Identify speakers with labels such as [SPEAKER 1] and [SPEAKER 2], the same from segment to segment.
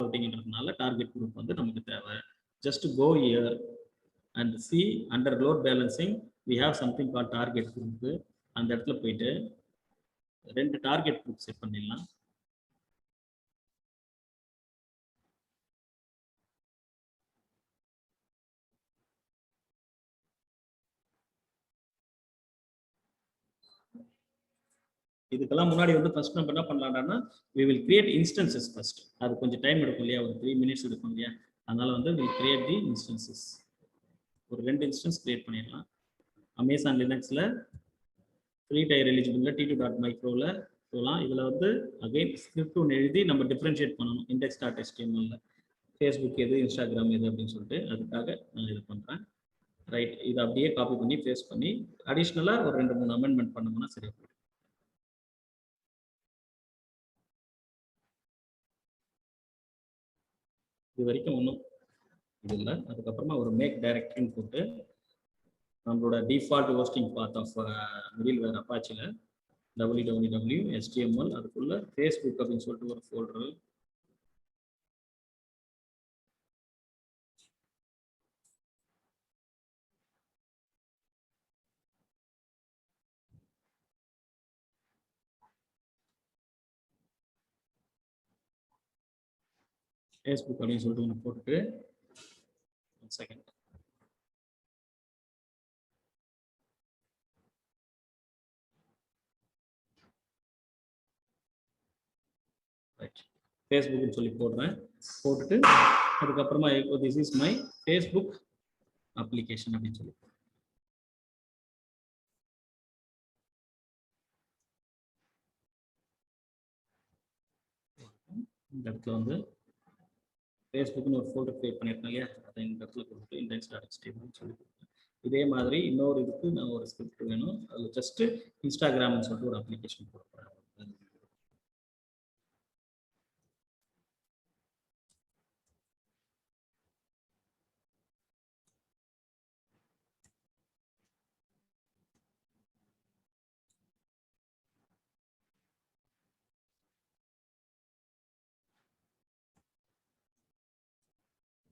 [SPEAKER 1] அப்படிங்கிறதுனால target group வந்து நமக்கு தேவை. Just go here and see under load balancing we have something called target group. அந்த இடத்துல போயிட்டு 2 டார்கெட் குரூப் செட் பண்ணிடலாம். இதுக்கெல்லாம் முன்னாடி வந்து ஃபர்ஸ்ட் நம்ம என்ன பண்ணலாம்னா we will create instances first. அது கொஞ்சம் டைம் எடுக்கும் இல்லையா, ஒரு 3 minutes எடுக்கும் இல்லையா, அதனால வந்து we create the instances. ஒரு 2 இன்ஸ்டன்ஸ் கிரியேட் பண்ணிடலாம். அமேசான் லினக்ஸ்ல ஃப்ரீ டயர் எலிஜிபிள்ல t2.microல போகலாம். இதில் வந்து அகைன் ஸ்கிரிப்ட் ஒன்று எழுதி நம்ம டிஃப்ரென்ஷியேட் பண்ணணும் index.htmlல ஃபேஸ்புக் எது இன்ஸ்டாகிராம் எது அப்படின்னு சொல்லிட்டு, அதுக்காக நான் இது பண்ணுறேன். ரைட், இதை அப்படியே காப்பி பண்ணி பேஸ்ட் பண்ணி அடிஷ்னலாக ஒரு 2-3 அமெண்ட்மெண்ட் பண்ணோம்னா சரியா போயிடும். இது வரைக்கும் ஒன்றும் இது இல்லை. அதுக்கப்புறமா ஒரு மேக் டைரக்டரின்னு போட்டு நம்மளோட default hosting path of middleware அப்பாச்சியில் www.html அதுக்குள்ள ஃபேஸ்புக் அப்படின்னு சொல்லிட்டு ஒரு ஃபோல்டரு, ஃபேஸ்புக் அப்படின்னு சொல்லிட்டு ஒன்று போட்டுட்டு செகண்ட் ரைட் ஃபேஸ்புக்னு சொல்லி போடுறேன். போட்டுட்டு அதுக்கப்புறமா this is my Facebook application அப்படின்னு சொல்லி இந்த இடத்துல வந்து ஃபேஸ்புக்னு ஒரு ஃபோல்டர் கிரியேட் பண்ணியிருக்கேன் இல்லையா, அதை இந்த இடத்துல கொடுத்து index.html சொல்லி கொடுத்தேன். இதே மாதிரி இன்னொரு இதுக்கு நான் ஒரு ஸ்கிரிப்ட் வேணும். அதில் ஜஸ்ட் இன்ஸ்டாகிராம்னு சொல்லிட்டு ஒரு அப்ளிகேஷன் கொடுக்குறேன்.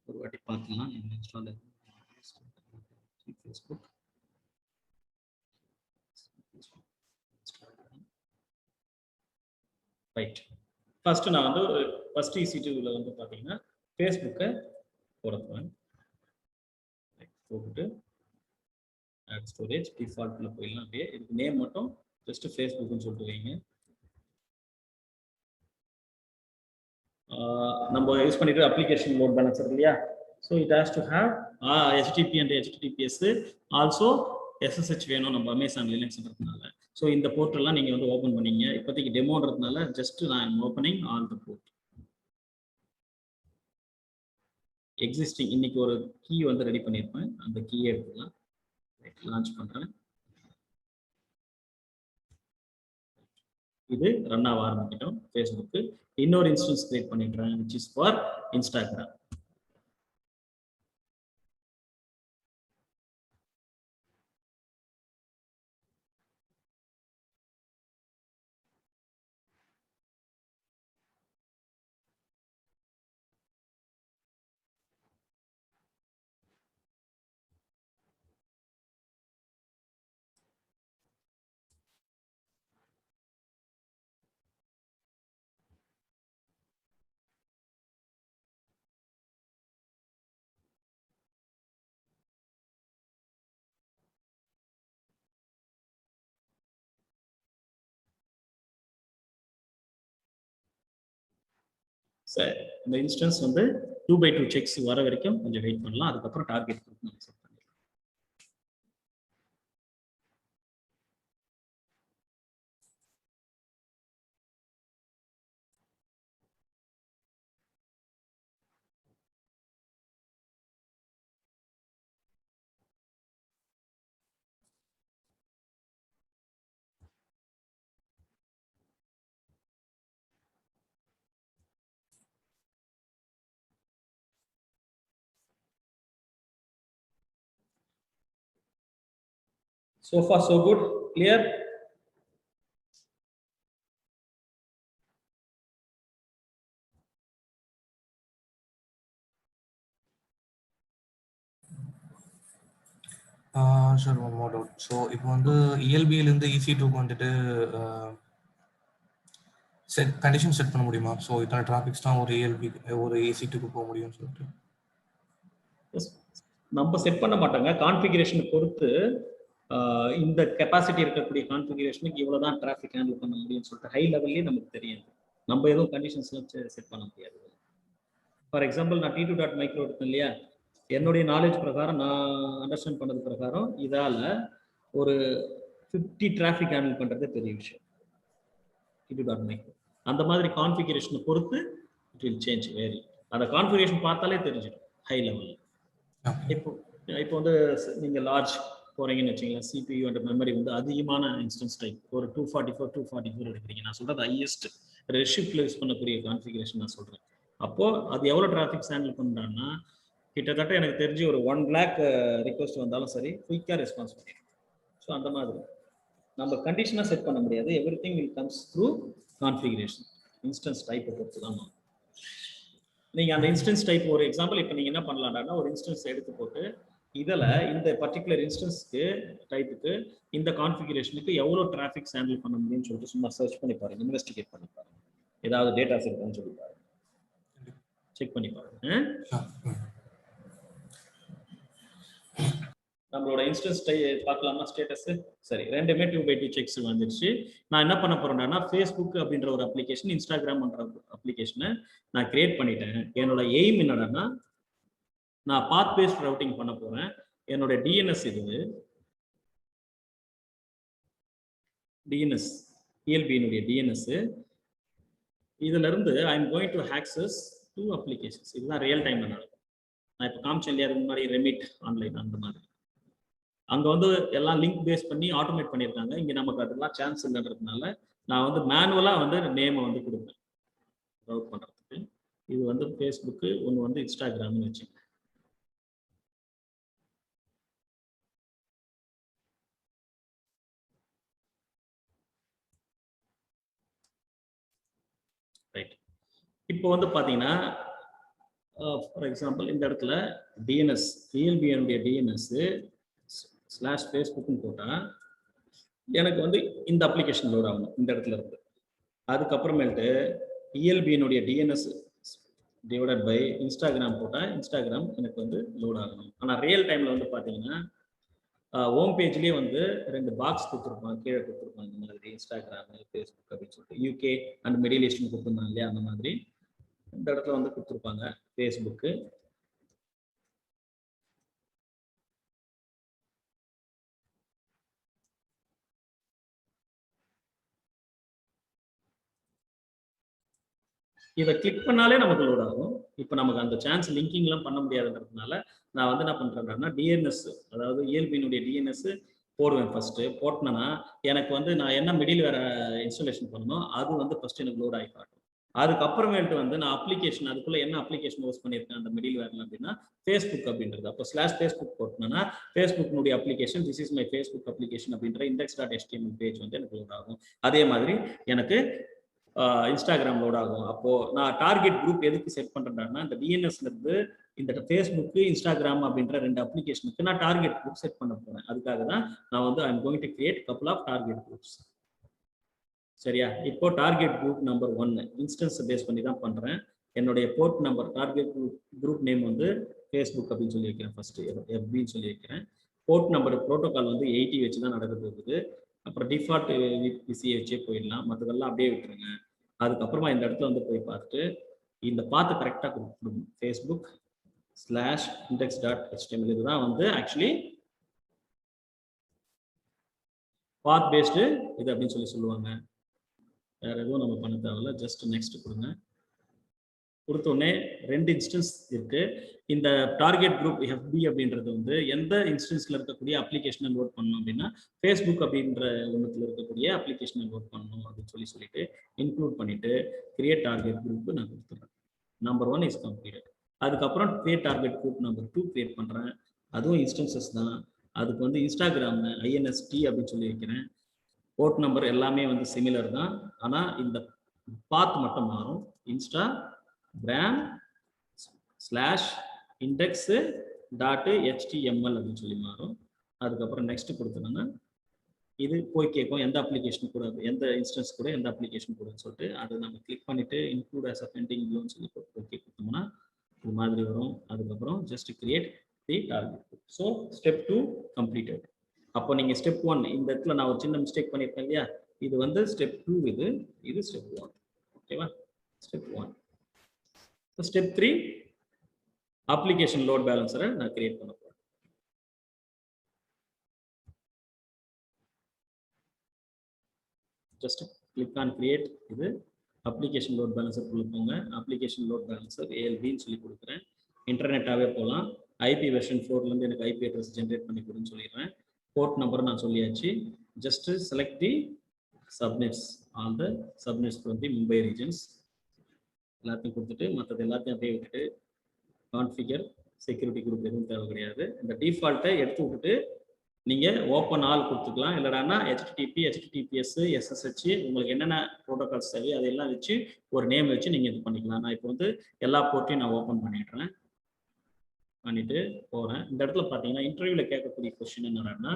[SPEAKER 1] ஒரு வாட்டி பார்க்கலாம் என்ன இன்ஸ்டால் ஃபேஸ்புக் ரைட். ஃபர்ஸ்ட் நான் வந்து ஃபர்ஸ்ட் EC2ல வந்து பார்த்தீங்கன்னா ஃபேஸ்புக்கை போடுறேன். போட்டுட்டு ஆட் ஸ்டோரேஜ் டிஃபால்ட்ல போயிடலாம். அப்படியே இதுக்கு நேம் மட்டும் ஜஸ்ட் ஃபேஸ்புக்னு சொல்லிட்டு வைங்க. நம்ம யூஸ் பண்ணிட்டு அப்ளிகேஷன் லோட் பேலன்சர் இல்லையா, so it has to have HTTP and HTTPS also SSH வேணும் நம்ம அமேசான் லினக்ஸ்ன்றதுனால. ஸோ இந்த போர்ட்டெல்லாம் நீங்கள் வந்து ஓப்பன் பண்ணீங்க. இப்போதைக்கு டெமோன்றதுனால ஜஸ்ட் நான் opening all the port. Existing இன்னைக்கு ஒரு கீ வந்து ரெடி பண்ணியிருப்பேன், அந்த கீயை எடுத்துக்கலாம். லான்ச் பண்ணுறேன். இது ரன் ஆக ஆரம்பிக்கிட்டோம். ஃபேஸ்புக்கு இன்னொரு இன்ஸ்டன்ஸ் கிரியேட் பண்ணிடுறேன் which is for Instagram. சரி, இந்த இன்ஸ்டன்ஸ் வந்து 2x2 செக்ஸ் வர வரைக்கும் கொஞ்சம் வெயிட் பண்ணலாம். அதுக்கப்புறம் டார்கெட் குரூப் நம்ம செட் பண்ணிடலாம். So far so good, clear.
[SPEAKER 2] Sir one more doubt. So இப்போ வந்து இஎல்பியிலேருந்து EC2க்கு வந்துட்டு கண்டிஷன் செட் பண்ண முடியுமா? ஸோ இத்தனை டிராஃபிக்ஸ் தான் ஒரு EC2க்கு போக முடியும்னு சொல்லிட்டு.
[SPEAKER 1] நம்ம செட் பண்ண மாட்டாங்க. கான்ஃபிகரேஷனை பொறுத்து இந்த கெப்பாசிட்டி இருக்கக்கூடிய கான்ஃபிகரேஷனுக்கு இவ்வளோதான் டிராஃபிக் ஹேண்டில் பண்ண முடியும்னு சொல்லிட்டு ஹை லெவல்லே நமக்கு தெரியும். நம்ம எதுவும் கண்டிஷன்ஸ்லாம் செட் பண்ண முடியாது. ஃபார் எக்ஸாம்பிள் நான் T2.micro எடுத்தேன் இல்லையா, என்னுடைய நாலேஜ் பிரகாரம் நான் அண்டர்ஸ்டாண்ட் பண்ணது பிரகாரம் இதால் ஒரு 50 டிராஃபிக் ஹேண்டில் பண்ணுறது பெரிய விஷயம். T2.micro அந்த மாதிரி கான்ஃபிகரேஷனை பொறுத்து இட் வில் சேஞ்ச் வேரி. அந்த கான்ஃபிகரேஷன் பார்த்தாலே தெரிஞ்சிடும் ஹை லெவலில். இப்போ வந்து நீங்கள் லார்ஜ் போகிறீங்கன்னு வச்சிங்களேன், CPU அண்ட் மெமரி வந்து அதிகமான இன்ஸ்டன்ஸ் டைப் ஒரு 244 எடுக்கிறீங்க. நான் சொல்கிறது ஹையஸ்ட் ரெட்ஷிஃப்ட்ல யூஸ் பண்ணக்கூடிய கான்ஃபிகரேஷன் நான் சொல்கிறேன். அப்போது அது எவ்வளோ டிராஃபிக்ஸ் ஹேண்டில் பண்ணுறான்னா கிட்டத்தட்ட எனக்கு தெரிஞ்சு ஒரு 1 lakh ரிக்வஸ்ட் வந்தாலும் சரி குயிக்காக ரெஸ்பான்ஸ் பண்ணிடும். ஸோ அந்த மாதிரி நம்ம கண்டிஷனாக செட் பண்ண முடியாது. Everything will comes through configuration. Instance டைப்பை பொறுத்து தான் நீங்கள் அந்த இன்ஸ்டன்ஸ் டைப் ஒரு எக்ஸாம்பிள் இப்போ நீங்கள் என்ன பண்ணலாம்னா ஒரு இன்ஸ்டன்ஸ் எடுத்து போட்டு இதில் இந்த பர்டிகுலர் இன்ஸ்டன்ஸ்க்கு டைப்புக்கு இந்த கான்ஃபிகரேஷனுக்கு எவ்வளோ டிராஃபிக்ஸ் ஹேண்டில் பண்ண முடியும்னு சொல்லிட்டு சும்மா சர்ச் பண்ணி பாருங்க, இன்வெஸ்டிகேட் பண்ணி பாருங்க, ஏதாவது டேட்டாஸ் இருக்கான்னு சொல்லி பாருங்க, செக் பண்ணி பாருங்க. நம்மளோட இன்ஸ்டன்ஸ் பார்க்கலாமா ஸ்டேட்டஸ்? சரி, ரெண்டுமே 2x2 செக்ஸ் வந்துருச்சு. நான் என்ன பண்ண போறேன்னா ஃபேஸ்புக் அப்படின்ற ஒரு அப்ளிகேஷன், இன்ஸ்டாகிராம்ன்ற அப்ளிகேஷனை நான் கிரியேட் பண்ணிட்டேன். என்னோட எய்ம் என்னன்னா நான் பாத் பேஸ்ட் ரவுட்டிங் பண்ண போறேன். என்னோட டிஎன்எஸ் இது டிஎன்எஸ் ELB-னுடைய டிஎன்எஸ். இதுல இருந்து ஐ am going to access 2 applications. இதுதான் ரியல் டைம்ல நடக்கும். நான் இப்போ காமிச்சேன் இல்லையா அதுக்கு முன்னாடி ரெமிட் ஆன்லைன் அந்த மாதிரி. அங்க வந்து எல்லாம் லிங்க் பேஸ் பண்ணி ஆட்டோமேட் பண்ணியிருக்காங்க. இங்க நமக்கு அதெல்லாம் சான்ஸ் இல்லைன்றதுனால நான் வந்து மேனுவலா வந்து நேமை வந்து கொடுப்பேன் ரவுட் பண்றதுக்கு. இது வந்து ஃபேஸ்புக்கு, ஒன்று வந்து இன்ஸ்டாகிராம்னு வச்சுங்க. ரைட், இப்போ வந்து பார்த்தீங்கன்னா ஃபார் எக்ஸாம்பிள் இந்த இடத்துல டிஎன்எஸ் ELB-னுடைய டிஎன்எஸ் /ஃபேஸ்புக்னு போட்டால் எனக்கு வந்து இந்த அப்ளிகேஷன் லோட் ஆகணும் இந்த இடத்துல இருந்து. அதுக்கப்புறமேட்டு ELB-னுடைய டிஎன்எஸ் டிவைடட் பை இன்ஸ்டாகிராம் போட்டால் இன்ஸ்டாகிராம் எனக்கு வந்து லோட் ஆகணும். ஆனால் ரியல் டைமில் வந்து பார்த்தீங்கன்னா ஹோம் பேஜ்லேயே வந்து 2 பாக்ஸ் கொடுத்துருப்பாங்க, கீழே கொடுத்துருப்பாங்க இந்த மாதிரி இன்ஸ்டாகிராம் ஃபேஸ்புக் அப்படின்னு சொல்லிட்டு. UK அண்ட் மிடில் ஈஸ்ட்னு கொடுத்துருந்தாங்க இல்லையா, அந்த மாதிரி இந்த இடத்துல வந்து கொடுத்துருப்பாங்க ஃபேஸ்புக்கு. இதை கிளிக் பண்ணாலே நமக்கு லோட் ஆகும். இப்போ நமக்கு அந்த சான்ஸ் லிங்கிங்லாம் பண்ண முடியாதுன்றதுனால நான் வந்து என்ன பண்ணுறேன்னா டிஎன்எஸ், அதாவது ELB-னுடைய டிஎன்எஸ் போடுவேன். ஃபர்ஸ்ட் போட்டேன்னா எனக்கு வந்து நான் என்ன மிடில் வேற இன்ஸ்டாலேஷன் பண்ணணும் அது வந்து ஃபர்ஸ்ட் எனக்கு லோட் ஆகி காட்டும். அதுக்கப்புறமேட்டு வந்து நான் அப்ளிகேஷன் அதுக்குள்ள என்ன அப்ளிகேஷன் யூஸ் பண்ணியிருக்கேன் அந்த மிடில் வேர்ல அப்படின்னா ஃபேஸ்புக் அப்படின்றது. அப்போ /ஃபேஸ்புக் போட்டேன்னா ஃபேஸ்புக்னுடைய application this is my Facebook application அப்படின்ற index.html பேஜ் வந்து எனக்கு லோட் ஆகும். அதே மாதிரி எனக்கு இன்ஸ்டாகிராம் லோட் ஆகும். அப்போ நான் டார்கெட் குரூப் எதுக்கு செட் பண்றேன்னா இந்த டிஎன்எஸ்ல இருந்து இந்த ஃபேஸ்புக் இன்ஸ்டாகிராம் அப்படின்ற 2 அப்ளிகேஷனுக்கு நான் டார்கெட் குரூப் செட் பண்ண போறேன். அதுக்காக தான் நான் வந்து I am going to create couple of target groups. சரியா? இப்போ target group number 1 instance base பண்ணி தான் பண்றேன். என்னுடைய port number target group name வந்து ஃபேஸ்புக் அப்படின்னு சொல்லி வைக்கிறேன். ஃபர்ஸ்ட் FBன்னு சொல்லி வைக்கிறேன். போர்ட் நம்பர் ப்ரோட்டோகால் வந்து 80 வச்சு தான் நடக்க போகுது. அப்புறம் டிஃபால்ட் விசியை வச்சே போயிடலாம், மற்றதெல்லாம் அப்படியே விட்டுருங்க. அதுக்கப்புறமா இந்த இடத்துல வந்து போய் பார்த்துட்டு இந்த பாத்து கரெக்டாக கொடுக்கணும். ஃபேஸ்புக் /index.html இதுதான் வந்து ஆக்சுவலி பாத் பேஸ்டு இது அப்படின்னு சொல்லி சொல்லுவாங்க. வேற எதுவும் நம்ம பண்ண தேவையில்ல, ஜஸ்ட் நெக்ஸ்ட் கொடுங்க. கொடுத்தோடனே 2 இன்ஸ்டன்ஸ் இருக்கு. இந்த டார்கெட் குரூப் FB அப்படின்றது வந்து எந்த இன்ஸ்டன்ஸ்ல இருக்கக்கூடிய அப்ளிகேஷனை லோட் பண்ணணும் அப்படின்னா ஃபேஸ்புக் அப்படின்ற ஒன்றுத்துல இருக்கக்கூடிய அப்ளிகேஷனை லோட் பண்ணணும் அப்படின்னு சொல்லிட்டு இன்க்ளூட் பண்ணிட்டு கிரியேட் டார்கெட் குரூப் நான் கொடுத்துட்றேன். Number 1 is completed. அதுக்கப்புறம் create target group number 2 create பண்றேன். அதுவும் இன்ஸ்டன்சஸ் தான். அதுக்கு வந்து இன்ஸ்டாகிராம் INST அப்படின்னு சொல்லி வைக்கிறேன். போர்ட் நம்பர் எல்லாமே வந்து சிமிலர் தான், ஆனா இந்த பாத் மட்டும் மாறும். இன்ஸ்டாகிராம் /index.html அப்படின்னு சொல்லி மாறும். அதுக்கப்புறம் நெக்ஸ்ட் கொடுத்தோம்னா இது போய் கேட்கும் எந்த அப்ளிகேஷன் கூட எந்த இன்ஸ்டன்ஸ் கூட எந்த அப்ளிகேஷன் கூடன்னு சொல்லிட்டு அதை நம்ம கிளிக் பண்ணிட்டு இன்க்ளூட் ஆஸ் அ பெண்டிங் வியூன்னு சொல்லி ஓகே கொடுத்தோம்னா இது மாதிரி வரும். அதுக்கப்புறம் ஜஸ்ட் கிரியேட் தி டார்கெட். So step 2 completed. அப்போ நீங்க ஸ்டெப் 1 இந்த இடத்துல நான் ஒரு சின்ன மிஸ்டேக் பண்ணியிருக்கேன் இல்லையா, இது வந்து ஸ்டெப் 2, இது ஸ்டெப் 1. ஓகேவா? ஸ்டெப் 1. ஸ்டெப் 3 அப்ளிகேஷன் லோட் பேலன்சரை நான் கிரியேட் பண்ண போறேன். Just click on create. இது அப்ளிகேஷன் லோட் பேலன்சர் கொடுப்போங்க. அப்ளிகேஷன் லோட் பேலன்சர் ALBன்னு சொல்லி கொடுக்குறேன். இன்டர்நெட்டாகவே போகலாம். ஐபி வெர்ஷன் 4லேருந்து எனக்கு ஐபி அட்ரஸ் ஜென்ரேட் பண்ணி கொடுன்னு சொல்லிடுறேன். போர்ட் நம்பர் நான் சொல்லியாச்சு. Just select the subnets. All the subnets from the Mumbai regions எல்லாத்தையும் கொடுத்துட்டு மற்றது எல்லாத்தையும் அப்படியே விட்டுட்டு கான்ஃபிகர் செக்யூரிட்டி குரூப் எதுவும் தேவை கிடையாது. இந்த டிஃபால்ட்டை எடுத்து விட்டுட்டு நீங்கள் ஓப்பன் ஆல் கொடுத்துக்கலாம். இல்லைடானா HTTP, HTTPS, SSH உங்களுக்கு என்னென்ன ப்ரோட்டோகால்ஸ் தேவை அதெல்லாம் வச்சு ஒரு நேம் வச்சு நீங்கள் இது பண்ணிக்கலாம். நான் இப்போ வந்து எல்லா போர்ட்டையும் நான் ஓப்பன் பண்ணிடுறேன். பண்ணிட்டு போகிறேன். இந்த இடத்துல பார்த்தீங்கன்னா இன்டர்வியூவில் கேட்கக்கூடிய கொஸ்டின் என்னன்னா,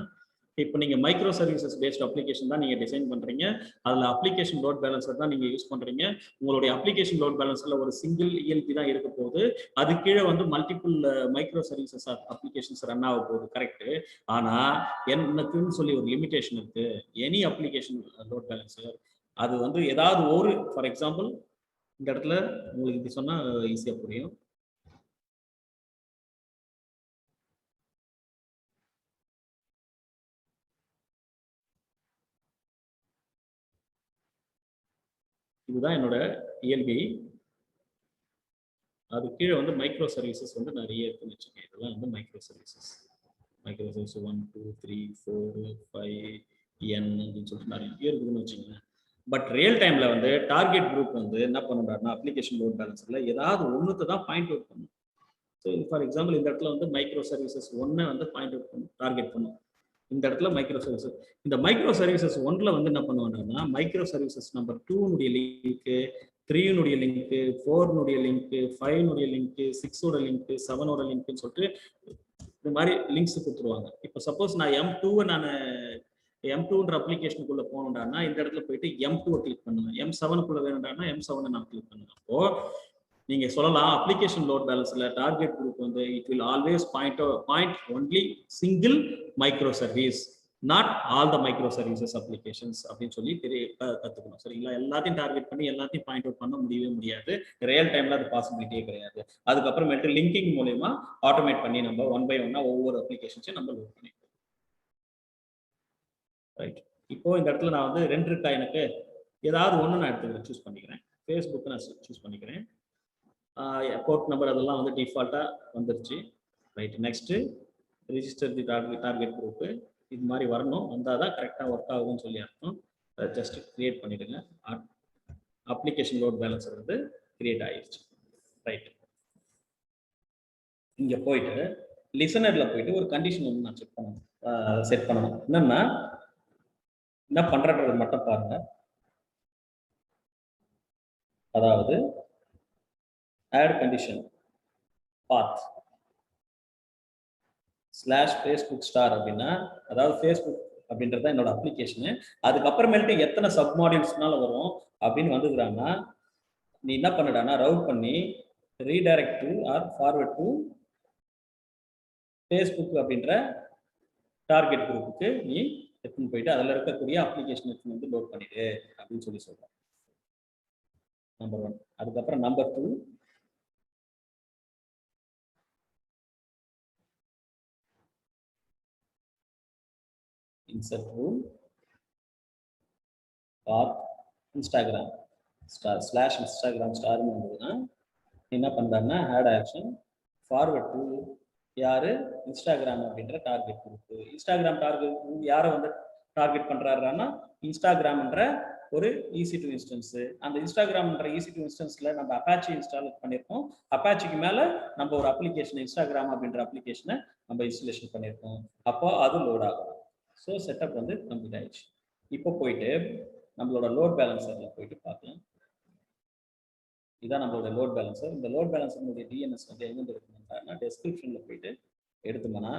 [SPEAKER 1] இப்போ நீங்கள் மைக்ரோ சர்வீசஸ் பேஸ்ட் அப்ளிகேஷன் தான் நீங்கள் டிசைன் பண்ணுறீங்க. அதில் அப்ளிகேஷன் லோட் பேலன்சர் தான் நீங்கள் யூஸ் பண்ணுறீங்க. உங்களுடைய அப்ளிகேஷன் லோட் பேலன்ஸில் ஒரு சிங்கிள் ELB தான் இருக்க போகுது. அது கீழே வந்து multiple micro services applications run ஆக போகுது. கரெக்டு. ஆனால் எனக்குன்னு சொல்லி ஒரு லிமிடேஷன் இருக்கு. எனி அப்ளிகேஷன் லோட் பேலன்சர் அது வந்து ஏதாவது ஒரு, ஃபார் எக்ஸாம்பிள் இந்த இடத்துல உங்களுக்கு இப்படி சொன்னால் ஈஸியாக புரியும். இதுதான் என்னோட ELB. அது கீழே வந்து மைக்ரோ சர்வீசஸ் வந்து நிறைய இருக்குன்னு வச்சுக்கேன். இதெல்லாம் வந்து மைக்ரோ சர்வீசஸ் 1, 2, 3, 4, 5 N அப்படின்னு சொல்லிட்டு நிறைய இருக்குதுன்னு வச்சுக்கோங்க. பட் ரியல் டைம்ல வந்து டார்கெட் குரூப் வந்து என்ன பண்ணுறாருன்னா அப்ளிகேஷன் லோட் பேலன்ஸர்ல ஏதாவது ஒன்றுக்கு தான் பாயிண்ட் அவுட் பண்ணும். ஸோ ஃபார் எக்ஸாம்பிள் இந்த இடத்துல வந்து மைக்ரோ சர்வீசஸ் 1 வந்து பாயிண்ட் அவுட் பண்ணும், டார்கெட் பண்ணும். இந்த இடத்துல மைக்ரோ சர்வீசஸ், இந்த மைக்ரோ சர்வீசஸ் 1ல வந்து என்ன பண்ணுவாங்கன்னா micro services number 2 link, 3 link, 4 link, 5 link, 6 link, 7 லிங்க்னு சொல்லிட்டு இந்த மாதிரி லிங்க்ஸ் கொடுத்துருவாங்க. இப்போ சப்போஸ் நான் M2 நான் M2ன்ற அப்ளிகேஷனுக்குள்ள போகணும்டானா இந்த இடத்துல போயிட்டு M2 கிளிக் பண்ணுவேன். M7க்குள்ள வேணும்டானா M7 நான் கிளிக் பண்ணுவேன். அப்போ நீங்க சொல்லலாம் அப்ளிகேஷன் லோட் பேலன்ஸ்ல டார்கெட் குரூப் வந்து it will always point only single micro service, not all the micro services applications அப்படின்னு சொல்லி கத்துக்கணும். சரிங்களா? எல்லாத்தையும் டார்கெட் பண்ணி எல்லாத்தையும் பாயிண்ட் அவுட் பண்ண முடியவே முடியாது. ரியல் டைம்ல அது பாசிபிலிட்டியே கிடையாது. அதுக்கப்புறமேட்டு லிங்கிங் மூலமா ஆட்டோமேட் பண்ணி நம்ம 1 by 1 ஒவ்வொரு அப்ளிகேஷன்ஸையும் நம்ம லோட் பண்ணிக்கலாம். ரைட். இப்போ இந்த இடத்துல நான் வந்து 2 இருக்கா, எனக்கு ஏதாவது ஒன்று நான் எடுத்துக்கிறேன், சூஸ் பண்ணிக்கிறேன். ஃபேஸ்புக் நான் சூஸ் பண்ணிக்கிறேன். போர்ட் நம்பர் அதெல்லாம் வந்து டிஃபால்ட்டாக வந்துருச்சு. ரைட். நெக்ஸ்ட்டு ரிஜிஸ்டர் தி டார்கெட் குரூப்பு இது மாதிரி வரணும். வந்தால் தான் கரெக்டாக ஒர்க் ஆகுதுன்னு சொல்லி அர்த்தம். ஜஸ்ட் கிரியேட் பண்ணிவிடுங்க. அப்ளிகேஷன் லோட் பேலன்ஸர் வந்து கிரியேட் ஆகிடுச்சு. ரைட். இங்கே போயிட்டு லிசனரில் போயிட்டு ஒரு கண்டிஷன் வந்து நான் செட் பண்ணணும். என்னன்னா என்ன பண்ணுறது மட்டும் பாருங்க. அதாவது ஆட் கண்டிஷன் பாத் /Facebook ஸ்டார் அப்படின்னா, அதாவது ஃபேஸ்புக் அப்படின்றது என்னோட அப்ளிகேஷனு. அதுக்கப்புறமேட்டு எத்தனை சப் மாடியூல்ஸ்னால வரும் அப்படின்னு வந்துக்கிறாங்கன்னா நீ என்ன பண்ணுடானா ரவுட் பண்ணி redirect to or forward to Facebook அப்படின்ற டார்கெட் குரூப்புக்கு நீ எடுத்துன்னு போயிட்டு அதில் இருக்கக்கூடிய அப்ளிகேஷன் எடுத்துன்னு வந்து லோட் பண்ணிடு அப்படின்னு சொல்லி சொல்கிறேன். நம்பர் 1. அதுக்கப்புறம் number 2 insert rule path Instagram /Instagram ஸ்டார்னு வந்ததுன்னா என்ன பண்ணுறாங்கன்னா ஆட் ஆக்ஷன் ஃபார்வர்ட் டு யாரு இன்ஸ்டாகிராம் அப்படின்ற target group. Instagram target group யாரை வந்து டார்கெட் பண்ணுறாருன்னா இன்ஸ்டாகிராம்ன்ற ஒரு EC2 இன்ஸ்டன்ஸ். அந்த இன்ஸ்டாகிராம்ன்ற EC2 இன்ஸ்டன்ஸ்ல நம்ம அப்பாச்சி இன்ஸ்டால் பண்ணியிருக்கோம். அப்பாச்சிக்கு மேலே நம்ம ஒரு அப்ளிகேஷன் இன்ஸ்டாகிராம் அப்படின்ற அப்ளிகேஷனை நம்ம இன்ஸ்டலேஷன் பண்ணியிருக்கோம். அப்போ அது லோட் ஆகும். ஸோ செட்டப் வந்து கம்ப்ளீட் ஆயிடுச்சு. இப்போ போயிட்டு நம்மளோட லோட் பேலன்சர்ல போயிட்டு பார்க்கலாம். இதான் நம்மளோட லோட் பேலன்சர். இந்த லோட் பேலன்சருடைய DNS வந்து எங்கே இருக்குன்னா டெஸ்கிரிப்ஷன்ல போயிட்டு எடுத்தோம்னா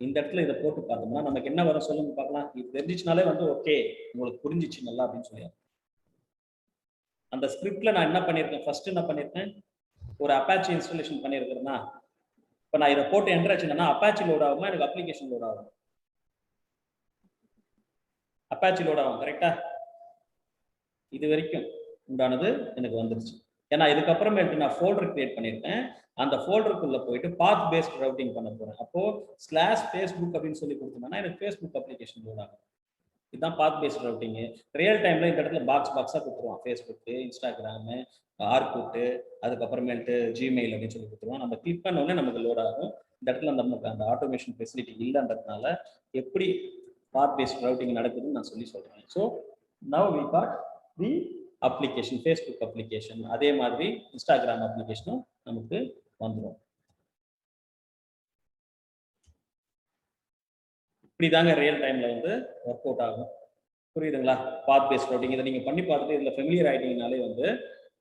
[SPEAKER 1] இந்த இடத்துல இதை போட்டு பார்த்தோம்னா நமக்கு என்ன வர சொல்லுங்க பார்க்கலாம். இது தெரிஞ்சிச்சுனாலே வந்து ஓகே உங்களுக்கு புரிஞ்சிச்சு நல்லா அப்படின்னு சொல்லி. அந்த ஸ்கிரிப்ட்ல நான் என்ன பண்ணியிருக்கேன், ஃபர்ஸ்ட் என்ன பண்ணியிருக்கேன், ஒரு அப்பாச்சி இன்ஸ்டாலேஷன் பண்ணியிருக்கிறேன்னா, இப்போ நான் இதை போட்டு என்டர் ஆச்சுன்னா அப்பாச்சி லோட் ஆகுமா எனக்கு அப்ளிகேஷன் லோட் ஆகும்? அப்பாச்சி லோட் ஆகும் கரெக்டா? இது வரைக்கும் உண்டானது எனக்கு வந்துருச்சு. ஏன்னா இதுக்கப்புறமேட்டு நான் ஃபோல்டர் கிரியேட் பண்ணியிருக்கேன். அந்த ஃபோல்டருக்குள்ள போயிட்டு பாத் பேஸ்ட் ரவுட்டிங் பண்ண போறேன். அப்போ /Facebook அப்படின்னு சொல்லி கொடுத்தோம்னா எனக்கு ஃபேஸ்புக் அப்ளிகேஷன் லோட் ஆகும். இதுதான் பாத் பேஸ்ட் ரவுட்டிங். ரியல் டைம்ல இந்த இடத்துல பாக்ஸா கொடுத்துருவான். ஃபேஸ்புக், இன்ஸ்டாகிராம், ஆர்குட், அதுக்கப்புறமேட்டு ஜிமெயில் அப்படின்னு சொல்லி கொடுத்துருவோம். நம்ம கிளிக் பண்ண உடனே நமக்கு லோட் ஆகும். இந்த இடத்துல நமக்கு அந்த ஆட்டோமேஷன் ஃபெசிலிட்டி இல்லைன்றதுனால எப்படி பாத் பேஸ்ட் ரவுட்டிங் நடக்குதுன்னு நான் சொல்றேன். So now we got the application, Facebook application, அதே மாதிரி இன்ஸ்டாகிராம் அப்ளிகேஷனும் நமக்கு வந்துடும். இப்படிதாங்க ரியல் டைம்ல வந்து ஒர்க் அவுட் ஆகும். புரியுதுங்களா? பாத் பேஸ்ட் ரவுட்டிங் இதை நீங்க பண்ணி பார்த்துட்டு இதுல ஃபெமிலியர் ஆயிட்டீங்கனாலே வந்து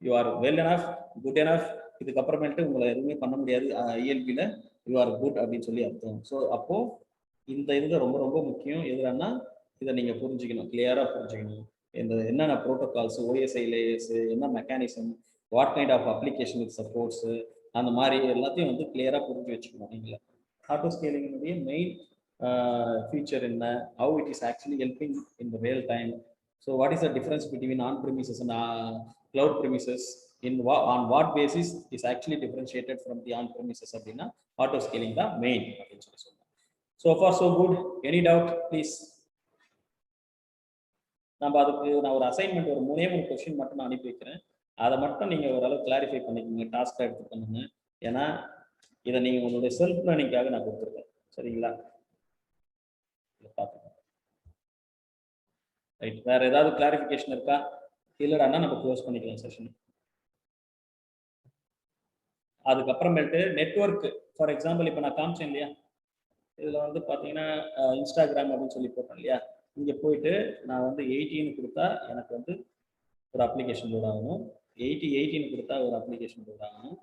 [SPEAKER 1] you are well enough, good enough. இதுக்கப்புறமேட்டு உங்களை எதுவுமே பண்ண முடியாது. இஎல்பியில யூ ஆர் குட் அப்படின்னு சொல்லி அர்த்தம். ஸோ அப்போ இந்த இது ரொம்ப ரொம்ப முக்கியம். எதுனா இதை நீங்க புரிஞ்சுக்கணும், கிளியரா புரிஞ்சுக்கணும். இந்த என்னென்ன ப்ரோட்டோகால்ஸ், ஓஎஸ்ஐ லேயர்ஸ், என்ன mechanism, what kind of application with supports, அந்த மாதிரி எல்லாத்தையும் வந்து கிளியரா புரிஞ்சு வச்சுக்கணும். நீங்களே ஆட்டோ ஸ்கேலிங்கினுடைய மெயின் feature என்ன, how it is actually helping in the real time. So what is the difference between on premises and cloud premises, on what basis is actually differentiated from the on premises அப்படின்னா auto scaling தான் main அப்படின்னு சொல்லி சொல்றேன். So far so good. Any doubt please? நம்ம அதுக்கு நான் ஒரு assignment ஒரு 3 கொஸ்டின் மட்டும் நான் அனுப்பி வைக்கிறேன். அதை மட்டும் நீங்க ஓரளவு கிளாரிஃபை பண்ணிக்கோங்க, டாஸ்கா எடுத்து பண்ணுங்க. ஏன்னா இதை நீங்க உங்களுடைய செல்ஃப் லேர்னிங்காக நான் கொடுத்துருக்கேன். சரிங்களா? ரைட். வேற ஏதாவது கிளாரிஃபிகேஷன் இருக்கா? இல்லடான்னா நம்ம க்ளோஸ் பண்ணிக்கலாம் செஷன். அதுக்கப்புறமேட்டு நெட்வொர்க், ஃபார் எக்ஸாம்பிள் இப்போ நான் காமிச்சேன் இல்லையா, இதுல வந்து பாத்தீங்கன்னா இன்ஸ்டாகிராம் அப்படின்னு சொல்லி போட்டேன் இல்லையா, இங்க போயிட்டு நான் வந்து 80 கொடுத்தா எனக்கு வந்து ஒரு அப்ளிகேஷன் லோட் ஆகணும். 80 கொடுத்தா ஒரு அப்ளிகேஷன் லோட் ஆகணும்.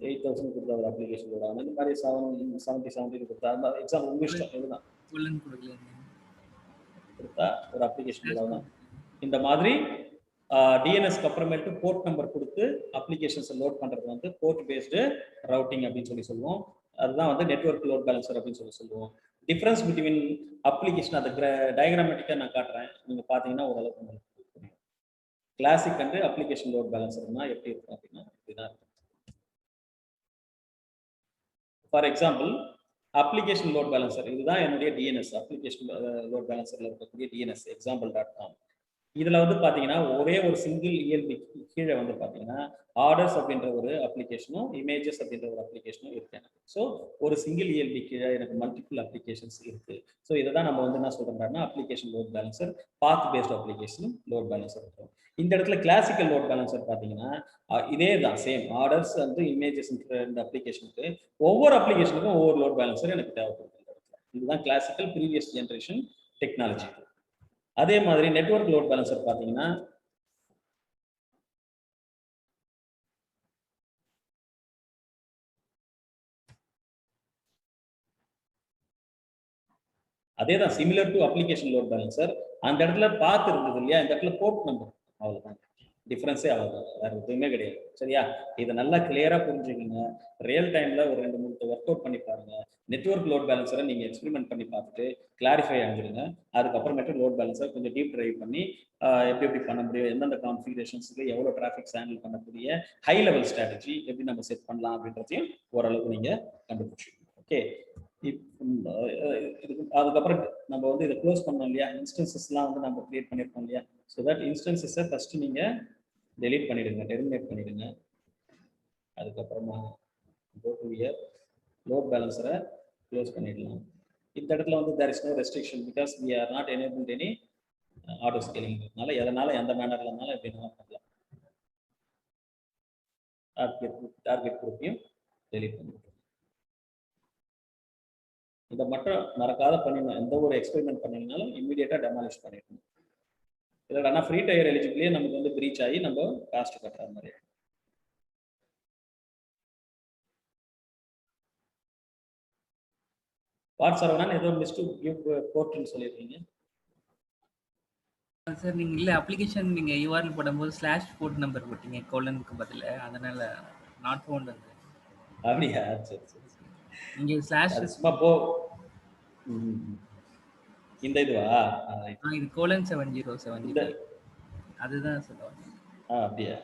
[SPEAKER 1] 8000 கொடுத்தா ஒரு அப்ளிகேஷன் லோட் ஆகணும். இந்த மாதிரி 70 கொடுத்தா எக்ஸாம்பிள் உங்க இஷ்டம் இதுதான் கொடுத்தா ஒரு அப்ளிகேஷன் லோட் ஆகணும். இந்த மாதிரி டிஎன்எஸ்க்கு அப்புறமேட்டு போர்ட் நம்பர் கொடுத்து அப்ளிகேஷன்ஸ் லோட் பண்றது வந்து போர்ட் பேஸ்டு ரவுட்டிங் அப்படின்னு சொல்லி சொல்லுவோம். அதுதான் வந்து நெட்வொர்க் லோட் பேலன்சர் அப்படின்னு சொல்லி சொல்லுவோம். டிஃபரன்ஸ் பிட்வீன் அப்ளிகேஷன் அந்த டயக்ராமேட்டிக்கா நான் காட்டுறேன், நீங்க பாத்தீங்கன்னா ஓரளவுக்கு உங்களுக்கு புரியும். கிளாசிக் அண்ட் அப்ளிகேஷன் லோட் பேலன்சர்னா எப்படி இருக்கும் அப்படின்னா இதுதான் இருக்கும். For example application load balancer, இதுதான் என்னுடைய டிஎன்எஸ், அப்ளிகேஷன் லோட் பேலன்சர்ல இருக்கக்கூடிய டிஎன்எஸ் example.com. இதுல வந்து பாத்தீங்கன்னா ஒரே ஒரு சிங்கிள் இஎல்பி கீழே வந்து பாத்தீங்கன்னா ஆர்டர்ஸ் அப்படின்ற ஒரு அப்ளிகேஷனும் இமேஜஸ் அப்படின்ற ஒரு அப்ளிகேஷனும் இருக்கு எனக்கு. ஸோ ஒரு சிங்கிள் இஎல்பி கீழே எனக்கு மல்டிபிள் அப்ளிகேஷன்ஸ் இருக்கு. ஸோ இதை தான் நம்ம வந்து என்ன சொல்றோம்னா அப்ளிகேஷன் லோட் பேலன்சர், பாத் பேஸ்ட் அப்ளிகேஷன் லோட் பேலன்சர் இருக்கும். இந்த இடத்துல கிளாசிக்கல் லோட் பேலன்சர் பாத்தீங்கன்னா இதே தான், சேம் ஆர்டர்ஸ் வந்து இமேஜஸ் இந்த அப்ளிகேஷனுக்கு ஒவ்வொரு அப்ளிகேஷனுக்கும் ஒவ்வொரு லோட் பேலன்சர் எனக்கு தேவைப்படுது. இதுதான் கிளாசிக்கல் ப்ரீவியஸ் ஜெனரேஷன் டெக்னாலஜி. அதே மாதிரி நெட்வொர்க் லோட் பேலன்சர் பாத்தீங்கன்னா அதே தான், similar to application load balancer. அந்த இடத்துல பாத் இருந்தது இல்லையா, இந்த இடத்துல போர்ட் நம்பர், அவ்வளவுதான் டிஃபரன்ஸே, அவ்வளவுதான், வேற எதுவுமே கிடையாது. சரியா? இதை நல்லா கிளியரா புரிஞ்சுக்கங்க. ரியல் டைம்ல ஒரு 2-3 ஒர்க் அவுட் பண்ணி பாருங்க. நெட்வொர்க் லோட் பேலன்சரை நீங்க எக்ஸ்பெரிமெண்ட் பண்ணி பார்த்துட்டு கிளாரிஃபை ஆகிடுங்க. அதுக்கப்புறமேட்டு லோட் பேலன்சர் கொஞ்சம் டீப் டிரைவ் பண்ணி எப்படி பண்ண முடியும், எந்தெந்த கான்ஃபிகரேஷன்ஸ்க்கு எவ்வளவு டிராஃபிக்ஸ் ஹேண்டில் பண்ணக்கூடிய ஹை லெவல் ஸ்ட்ராட்டஜி எப்படி நம்ம செட் பண்ணலாம் அப்படின்றதையும் ஓரளவுக்கு நீங்க கண்டுபிடிச்சிக்கணும். ஓகே, அதுக்கப்புறம் நம்ம வந்து இதை க்ளோஸ் பண்ணோம் இல்லையா, இன்ஸ்டன்சஸ்லாம் வந்து நம்ம கிரியேட் பண்ணியிருக்கோம் இல்லையா. ஸோ தட் இன்ஸ்டன்சஸை ஃபர்ஸ்ட் நீங்க டெலீட் பண்ணிடுங்க, டெர்மினேட் பண்ணிடுங்க. அதுக்கப்புறமா கோ டு ஹியர், லோட் பேலன்சரை க்ளோஸ் பண்ணிடலாம். இந்த இடத்துல வந்து there is no restriction because we are not enabled any auto ஸ்கேலிங்னால எதனால எந்த மேனர்ல இருந்தாலும் எப்படி நம்ம பண்ணலாம். டார்கெட் குரூப்பையும் டெலீட் பண்ணிடுங்க. இதை மட்டும் மறக்காத பண்ணிடணும். எந்த ஒரு எக்ஸ்பெரிமெண்ட் பண்ணீங்கனாலும் இமீடியட்டா டெமாலிஷ் பண்ணிடணும். இதில் ஆனால் ஃப்ரீ டயர் எலிஜிபிளியே நமக்கு வந்து பிரீச் ஆகி நம்ம காஸ்ட் கட்டுற மாதிரி. வாட் சரவணன் ஏதோ மிஸ் டு கிவ் போர்ட்னு சொல்லிருக்கீங்க.
[SPEAKER 3] சார் நீங்க இல்ல அப்ளிகேஷன் நீங்க யூஆர்எல் போடும்போது ஸ்லாஷ் போர்ட் நம்பர் போட்டீங்க கோலனுக்கு பதிலா, அதனால நாட் ஃபவுண்ட் வந்து.
[SPEAKER 1] அப்படியா? சரி சரி சரி.
[SPEAKER 3] நீங்க ஸ்லாஷ்
[SPEAKER 1] அது சும்மா போ. இந்த இதுவா?
[SPEAKER 3] இது கோலன் 7070 அதுதான் சொல்லுவாங்க.
[SPEAKER 1] அப்படியா?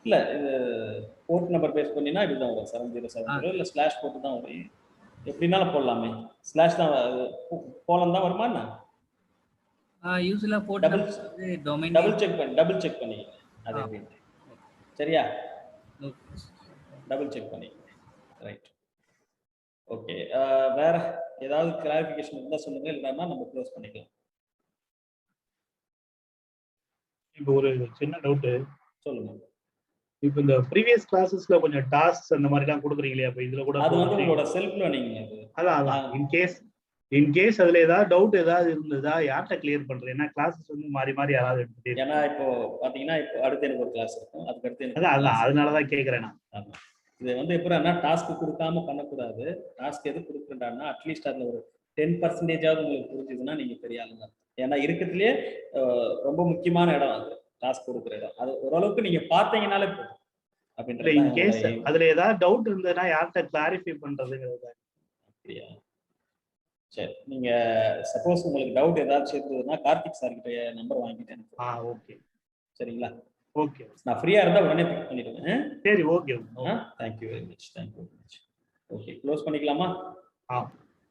[SPEAKER 1] இல்ல இது போர்ட் நம்பர் பேஸ் பண்ணினா இதுதான் வரும் 7070 இல்ல ஸ்லாஷ் போட்டு தான் வரும். எப்படினாலும் போடலாமே. ஸ்லாஷ் தான் கோலன் தான் வருமா என்ன?
[SPEAKER 3] யூசுவலா போர்ட் நம்பர் வந்து டொமைன்
[SPEAKER 1] டபுள் செக் பண்ணி அது எப்படின்னு. சரியா? டபுள் செக் பண்ணி. ரைட். ஓகே. வேற ஏதாவது கிளாரிஃபிகேஷன் இருந்தா சொல்லுங்க, இல்லைன்னா நம்ம க்ளோஸ் பண்ணிக்கலாம்.
[SPEAKER 4] இப்போ ஒரு சின்ன டவுட்.
[SPEAKER 1] சொல்லுங்க.
[SPEAKER 4] இப்போ இந்த ப்ரீவியஸ் கிளாसेसல கொஞ்சம் டாஸ்க்ஸ் அந்த மாதிரி எல்லாம் கொடுக்குறீங்களே, அப்ப இதுல கூட
[SPEAKER 1] அது வந்து உங்களோட செல்ஃப் லேர்னிங் அது.
[SPEAKER 4] அதான் இன் கேஸ் அதுல ஏதாவது டவுட் ஏதாவது இருந்ததா யார்கிட்ட கிளியர் பண்றது? ஏன்னா கிளாसेस வந்து மாறி மாறி யாராவது எடுத்துட்டே.
[SPEAKER 1] ஏன்னா இப்போ பாத்தீங்கன்னா இப்போ அடுத்து எனக்கு ஒரு கிளாஸ் இருக்கும், அதுக்கு அடுத்து எனக்கு
[SPEAKER 4] அதான் அதனாலதான் கேக்குறேன் நான்.
[SPEAKER 1] ஆமா. இது வந்து எப்படின்னா டாஸ்க் கொடுக்காம பண்ணக்கூடாது. டாஸ்க் எது கொடுக்குறேன்னா அட்லீஸ்ட் அதுல ஒரு 10% உங்களுக்கு புரிஞ்சுதுன்னா நீங்க பெரிய ஆளுங்க. ஏன்னா இருக்கிறதுலயே ரொம்ப முக்கியமான இடம் அது டாஸ்க் கொடுக்குற இடம். அது ஓரளவுக்கு நீங்க பார்த்தீங்கன்னாலே போதும்.
[SPEAKER 4] அப்படின்ற இன் கேஸ் அதுல ஏதாவது டவுட் இருந்ததுன்னா யார்கிட்ட கிளாரிஃபை பண்றதுங்கிறது. அப்படியா? சரி, நீங்க சப்போஸ் உங்களுக்கு டவுட் ஏதாவது இருந்ததுன்னா கார்த்திக் சார் கிட்ட நம்பர் வாங்கிட்டேன். ஓகே சரிங்களா? ஓகே,
[SPEAKER 1] நான் ஃப்ரீயா இருந்தா உடனே பிக் பண்ணிடுவேன். சரி, okay. Thank you very much. Thank you very much. Okay, close பண்ணிக்கலாமா?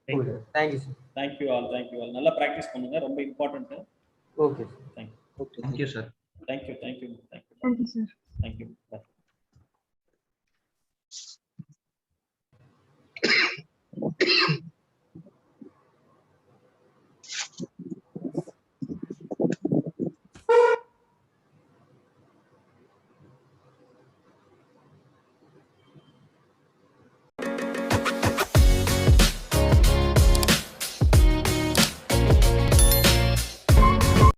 [SPEAKER 1] Thank you. Thank you sir. Thank you all. Thank you all. நல்லா பிராக்டிஸ் பண்ணுங்க, ரொம்ப important. Okay. Thank you. Okay. Thank you sir. Thank you. Thank you. Thank you. Thank you sir. Thank you.